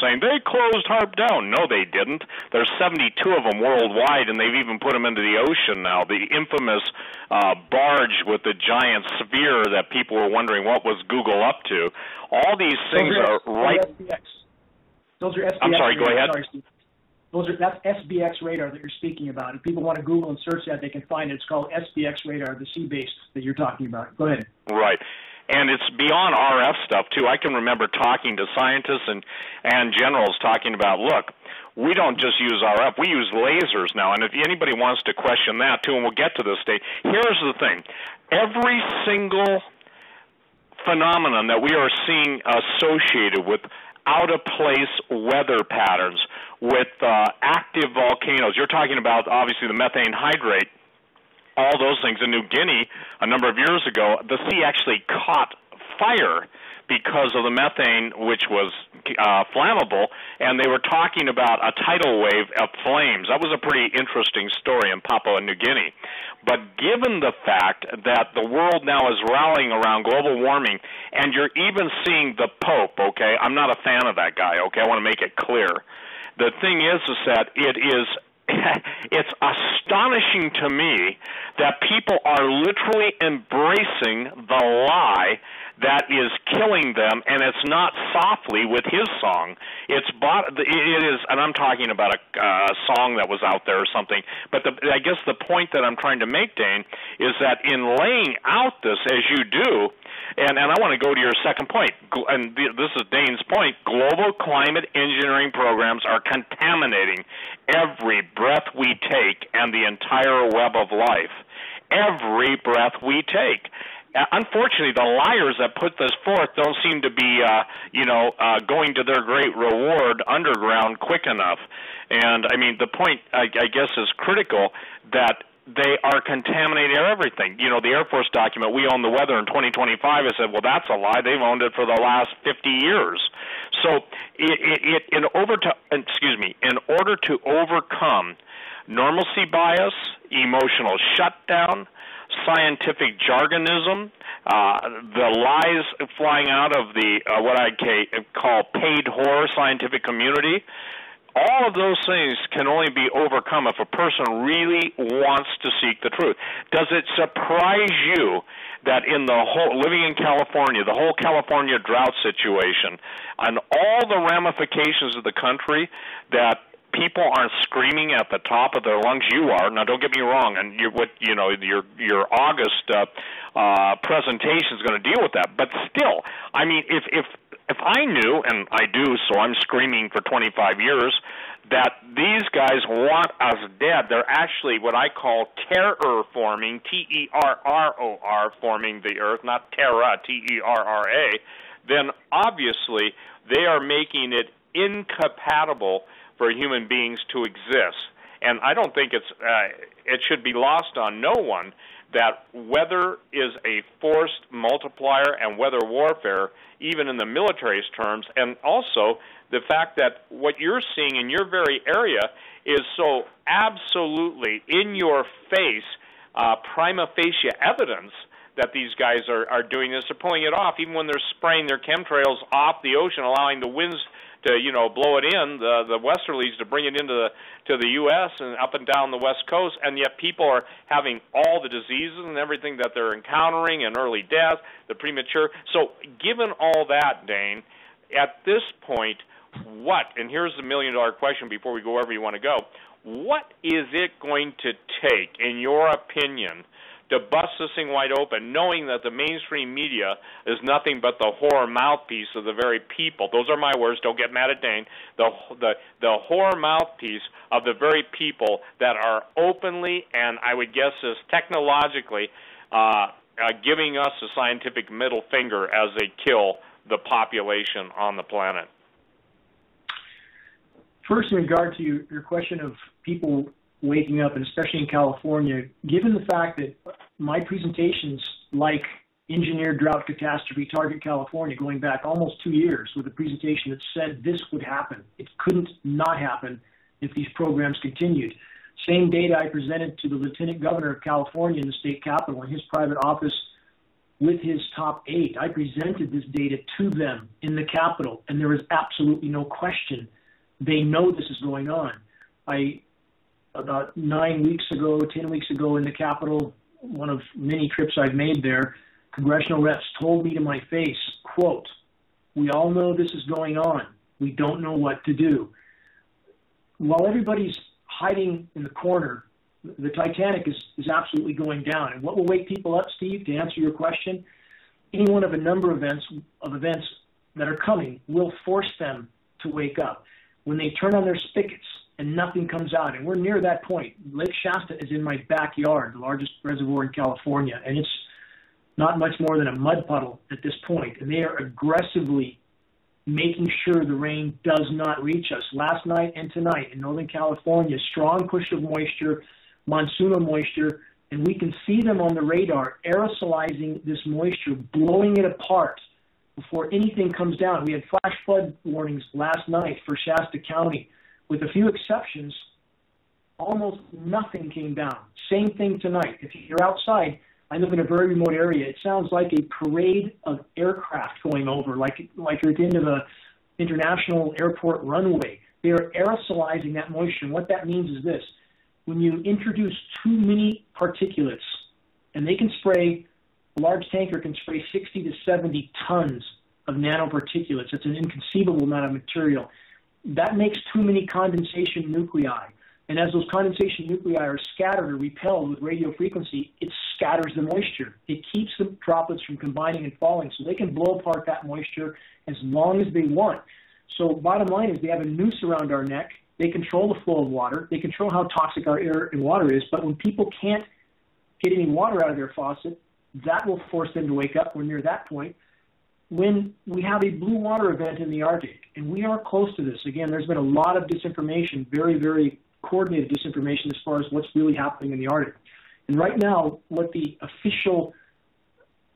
saying they closed HAARP down. No, they didn't. There's 72 of them worldwide, and they've even put them into the ocean now. The infamous barge with the giant sphere that people were wondering what was Google up to. All these things are right. Those are SBX. I'm sorry. Go ahead. Sorry, Steve. That's SBX radar that you're speaking about. If people want to Google and search that, they can find it. It's called SBX radar, the sea-based that you're talking about. Go ahead. Right. And it's beyond RF stuff, too. I can remember talking to scientists and generals talking about, look, we don't just use RF, we use lasers now. And if anybody wants to question that, too, and we'll get to this state, here's the thing. Every single phenomenon that we are seeing associated with out-of-place weather patterns, with active volcanoes. You're talking about, obviously, the methane hydrate, all those things. In New Guinea, a number of years ago, the sea actually caught fire because of the methane, which was flammable, and they were talking about a tidal wave of flames. That was a pretty interesting story in Papua New Guinea. But given the fact that the world now is rallying around global warming, and you're even seeing the Pope, okay, I'm not a fan of that guy, okay, I want to make it clear. The thing is that it's astonishing to me that people are literally embracing the lie that is killing them, and it's not softly with his song. It is, and I'm talking about a song that was out there or something. But I guess the point that I'm trying to make, Dane, is that in laying out this as you do, and I want to go to your second point, and this is Dane's point, global climate engineering programs are contaminating every breath we take and the entire web of life. Every breath we take. Unfortunately, the liars that put this forth don't seem to be, going to their great reward underground quick enough. And, I mean, the point, I guess, is critical that they are contaminating everything. You know, the Air Force document, we own the weather in 2025, I said, well, that's a lie. They've owned it for the last 50 years. So in order to overcome normalcy bias, emotional shutdown, scientific jargonism, the lies flying out of the what I call paid whore scientific community, all of those things can only be overcome if a person really wants to seek the truth. Does it surprise you that in the whole, living in California, the whole California drought situation, and all the ramifications of the country, that people aren't screaming at the top of their lungs? You are. Now, don't get me wrong, and your August presentation is going to deal with that. But still, I mean, if I knew, and I do, so I'm screaming for 25 years, that these guys want us dead, they're actually what I call terror-forming, T-E-R-R-O-R, forming the earth, not terra, T-E-R-R-A, then obviously they are making it incompatible for human beings to exist. And I don't think it should be lost on no one that weather is a forced multiplier, and weather warfare, even in the military's terms, and also the fact that what you're seeing in your very area is so absolutely in your face, prima facie evidence that these guys are doing this. They're pulling it off, even when they're spraying their chemtrails off the ocean, allowing the winds to blow it in, the westerlies to bring it into the U.S. and up and down the West Coast, and yet people are having all the diseases and everything that they're encountering, and early death, the premature. So given all that, Dane, at this point, what, and here's the million-dollar question before we go wherever you want to go, what is it going to take, in your opinion, to bust this thing wide open, knowing that the mainstream media is nothing but the whore mouthpiece of the very people? Those are my words. Don't get mad at Dane. The whore mouthpiece of the very people that are openly, and I would guess is technologically, giving us a scientific middle finger as they kill the population on the planet. First, in regard to your question of people waking up, and especially in California, given the fact that my presentations, like Engineered Drought Catastrophe Target California, going back almost 2 years, with a presentation that said this would happen. It couldn't not happen if these programs continued. Same data I presented to the Lieutenant Governor of California in the state capitol in his private office with his top 8. I presented this data to them in the Capitol, and there is absolutely no question. They know this is going on. About 9 weeks ago, 10 weeks ago in the Capitol, one of many trips I've made there, congressional reps told me to my face, quote, "We all know this is going on. We don't know what to do." While everybody's hiding in the corner, the Titanic is absolutely going down. And what will wake people up, Steve, to answer your question? Any one of a number of events that are coming will force them to wake up. When they turn on their spigots and nothing comes out, and we're near that point. Lake Shasta is in my backyard, the largest reservoir in California, and it's not much more than a mud puddle at this point. And they are aggressively making sure the rain does not reach us. Last night and tonight in Northern California, strong push of moisture, monsoonal moisture, and we can see them on the radar aerosolizing this moisture, blowing it apart before anything comes down. We had flash flood warnings last night for Shasta County. With a few exceptions, almost nothing came down. Same thing tonight. If you're outside, I live in a very remote area. It sounds like a parade of aircraft going over, like you're at the end of an international airport runway. They are aerosolizing that moisture. And what that means is this. When you introduce too many particulates, and they can spray, a large tanker can spray 60 to 70 tons of nanoparticulates. It's an inconceivable amount of material. That makes too many condensation nuclei. And as those condensation nuclei are scattered or repelled with radio frequency, it scatters the moisture. It keeps the droplets from combining and falling, so they can blow apart that moisture as long as they want. So bottom line is they have a noose around our neck. They control the flow of water. They control how toxic our air and water is. But when people can't get any water out of their faucet, that will force them to wake up. We're near that point. When we have a blue water event in the Arctic, and we are close to this, again, there's been a lot of disinformation, very, very coordinated disinformation as far as what's really happening in the Arctic. And right now, what the official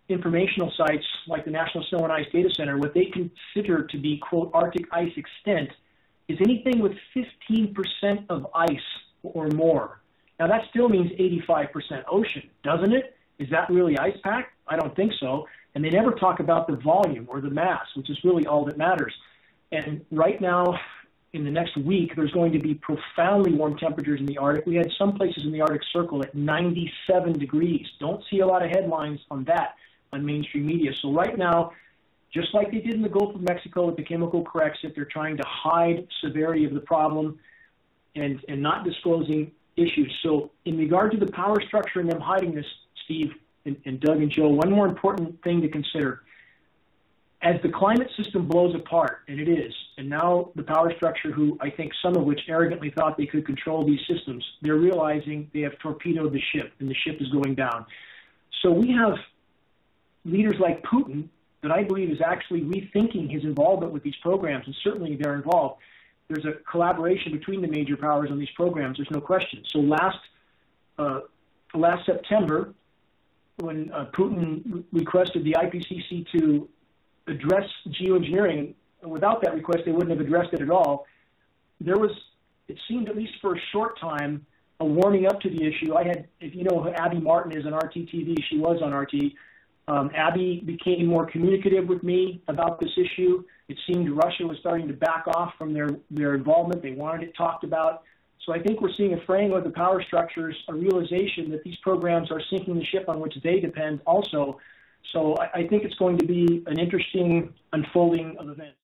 informational sites like the National Snow and Ice Data Center, what they consider to be, quote, Arctic ice extent is anything with 15% of ice or more. Now, that still means 85% ocean, doesn't it? Is that really ice pack? I don't think so. And they never talk about the volume or the mass, which is really all that matters. And right now, in the next week, there's going to be profoundly warm temperatures in the Arctic. We had some places in the Arctic Circle at 97 degrees. Don't see a lot of headlines on that on mainstream media. So right now, just like they did in the Gulf of Mexico with the chemical Corexit, they're trying to hide severity of the problem and not disclosing issues. So in regard to the power structure and them hiding this, Steve and Doug and Joe, one more important thing to consider. As the climate system blows apart, and it is, and now the power structure, who I think some of which arrogantly thought they could control these systems, they're realizing they have torpedoed the ship, and the ship is going down. So we have leaders like Putin that I believe is actually rethinking his involvement with these programs, and certainly they're involved. There's a collaboration between the major powers on these programs, there's no question. So last September, when Putin requested the IPCC to address geoengineering, without that request, they wouldn't have addressed it at all. There was, it seemed at least for a short time, a warming up to the issue. I had, if you know who Abby Martin is on RT-TV, she was on RT. Abby became more communicative with me about this issue. It seemed Russia was starting to back off from their involvement. They wanted it talked about. So I think we're seeing a fraying of the power structures, a realization that these programs are sinking the ship on which they depend also. So I think it's going to be an interesting unfolding of events.